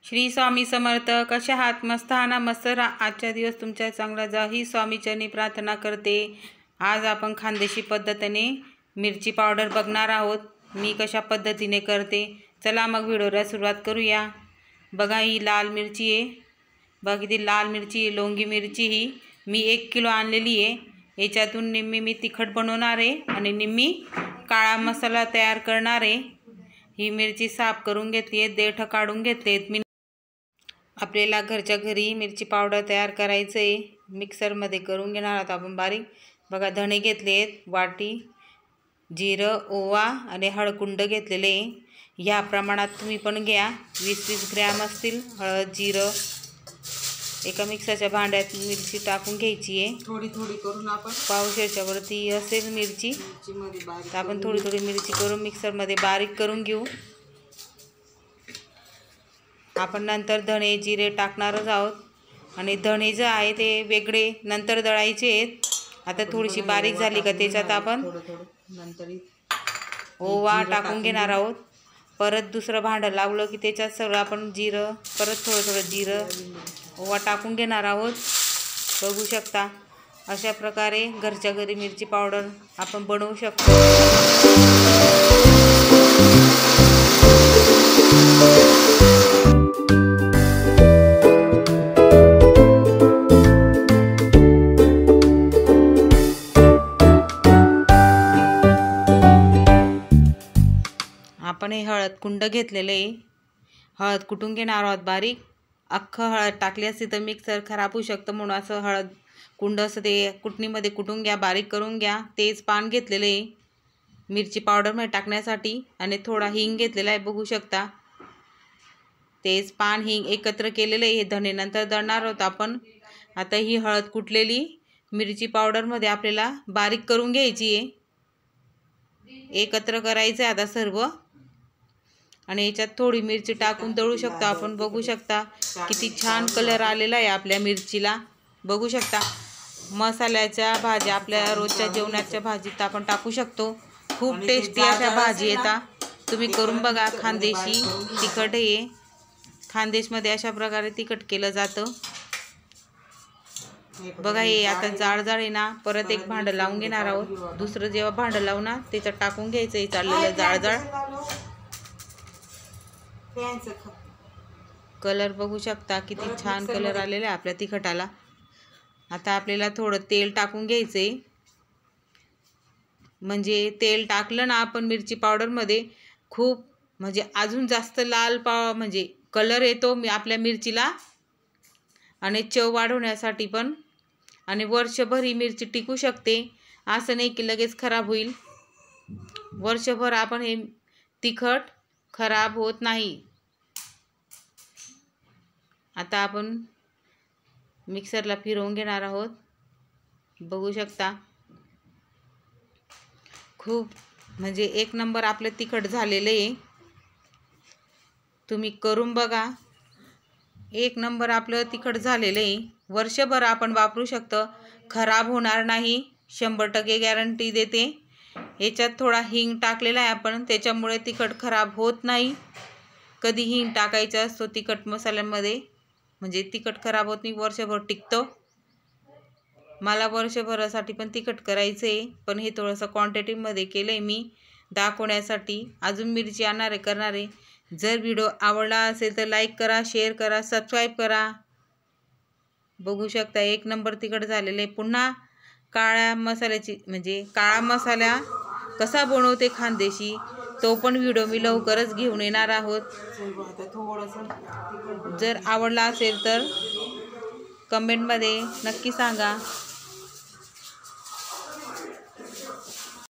श्री स्वामी समर्थ. कशा आहात? मस्त हा ना? मस्त आजचा दिवस तुमच्या चांगला जा ही स्वामीचरणी प्रार्थना करते. आज आपण खानदेशी पद्धतीने मिरची पावडर बघणार आहोत. मी कशा पद्धतीने करते, चला मग व्हिडिओला सुरुवात करूया. बघा, ही लाल मिरची आहे. बघा किती लाल मिरची आहे. लोंगी मिरची ही मी 1 किलो आणलेली आहे. याच्यातून निम्मी मी तिखट बनवणार आहे आणि निम्मी काळा मसाला तयार करणार आहे. ही मिरची साफ करून घेतली आहे, देठ काढून घेतलेत मी. आपल्याला घरच्या घरी मिरची पावडर तयार करायचं आहे. मिक्सरमध्ये करून घेणार आहोत आपण बारीक. बघा, धणे घेतलेत वाटी, जिरं, ओवा आणि हळकुंड घेतलेले. ह्या प्रमाणात तुम्ही पण घ्या. 20-20 ग्रॅम असतील हळद, जिरं. एका मिक्सरच्या भांड्यात मिरची टाकून घ्यायची आहे. थोडी थोडी करून आपण पावशेरच्या वरती असेल मिरची, तर आपण थोडी थोडी मिरची करून मिक्सरमध्ये बारीक करून घेऊ. आपण नंतर धणे, जिरे टाकणारच आहोत आणि धणे जे आहे ते वेगळे नंतर दळायचे आहेत. आता थोडीशी बारीक झाली का त्याच्यात आपण नंतर ओवा टाकून घेणार आहोत. परत दुसरं भांडं लावलं की त्याच्यात सगळं आपण जिरं, परत थोडं जिरं, ओवा टाकून घेणार आहोत. बघू शकता, अशा प्रकारे घरच्या घरी मिरची पावडर आपण बनवू शकतो. आपण हे हळद कुंड घेतलेले आहे. हळद कुटून घेणार आहोत बारीक. अख्खं हळद टाकली असती तर मिक्सर खराब होऊ शकतं, म्हणून असं हळद कुंड असं ते कुटणीमध्ये कुटून घ्या, बारीक करून घ्या. तेज पान घेतलेलं आहे मिरची पावडरमध्ये टाकण्यासाठी आणि थोडा हिंग घेतलेला आहे. बघू शकता, तेज पान, हिंग एकत्र केलेलं आहे. हे धणे नंतर दळणार आहोत आपण. आता ही हळद कुटलेली मिरची पावडरमध्ये आपल्याला बारीक करून घ्यायची आहे. एकत्र करायचं आहे आता सर्व. आणि याच्यात थोडी मिरची टाकून तळू शकतो आपण. बघू शकता किती छान कलर आलेला आहे आपल्या मिरचीला. बघू शकता, मसाल्याच्या भाज्या आपल्या रोजच्या जेवणाच्या भाजीत आपण टाकू शकतो. खूप टेस्टी अशा भाजी येतात. तुम्ही करून बघा. खानदेशी तिखट आहे. खानदेशमध्ये अशा प्रकारे तिखट केलं जातं. बघा, हे आता जाड आहे ना. परत एक भांडं लावून घेणार आहोत. दुसरं जेव्हा भांडं लावू ना त्याच्यात टाकून घ्यायचं. हे चाललेलं जाड. कलर बघू शकता किती छान कलर आलेला आहे आपल्या तिखटाला. आता आपल्याला थोडं तेल टाकून घ्यायचंय. म्हणजे तेल टाकलं ना आपण मिरची पावडरमध्ये, खूप म्हणजे अजून जास्त लाल म्हणजे कलर येतो आपल्या मिरचीला. आणि चव वाढवण्यासाठी पण, आणि वर्षभर ही मिरची टिकू शकते. असं नाही की लगेच खराब होईल. वर्षभर आपण हे तिखट खराब होत नाही. आता आपण मिक्सरला फिरवून घेणार आहोत. बघू शकता, खूप म्हणजे 1 नंबर आपलं तिखट झालेलं आहे. तुम्ही करून बघा. 1 नंबर आपलं तिखट झालेलं आहे. वर्षभर आपण वापरू शकतो, खराब होणार नाही. 100% गॅरंटी देते. याच्यात थोडा हिंग टाकलेला आहे आपण, त्याच्यामुळे तिखट खराब होत नाही. कधी हिंग टाकायचा असतो तिखट मसाल्यामध्ये, म्हणजे तिखट खराब होत नाही, वर्षभर टिकतो. मला वर्षभरासाठी पण तिखट करायचं आहे, पण हे थोडंसं क्वांटिटीमध्ये केलं आहे मी दाखवण्यासाठी. अजून मिरची आणणारे करणारे. जर व्हिडिओ आवडला असेल तर लाईक करा, शेअर करा, सबस्क्राईब करा. बघू शकता 1 नंबर तिखट झालेले. पुन्हा काळ्या मसाल्याची, म्हणजे काळा मसाला कसा बनवते खानदेशी, तो पण व्हिडिओ मी लवकरच घेऊन येणार आहोत. जर आवडला असेल तर कमेंटमध्ये नक्की सांगा.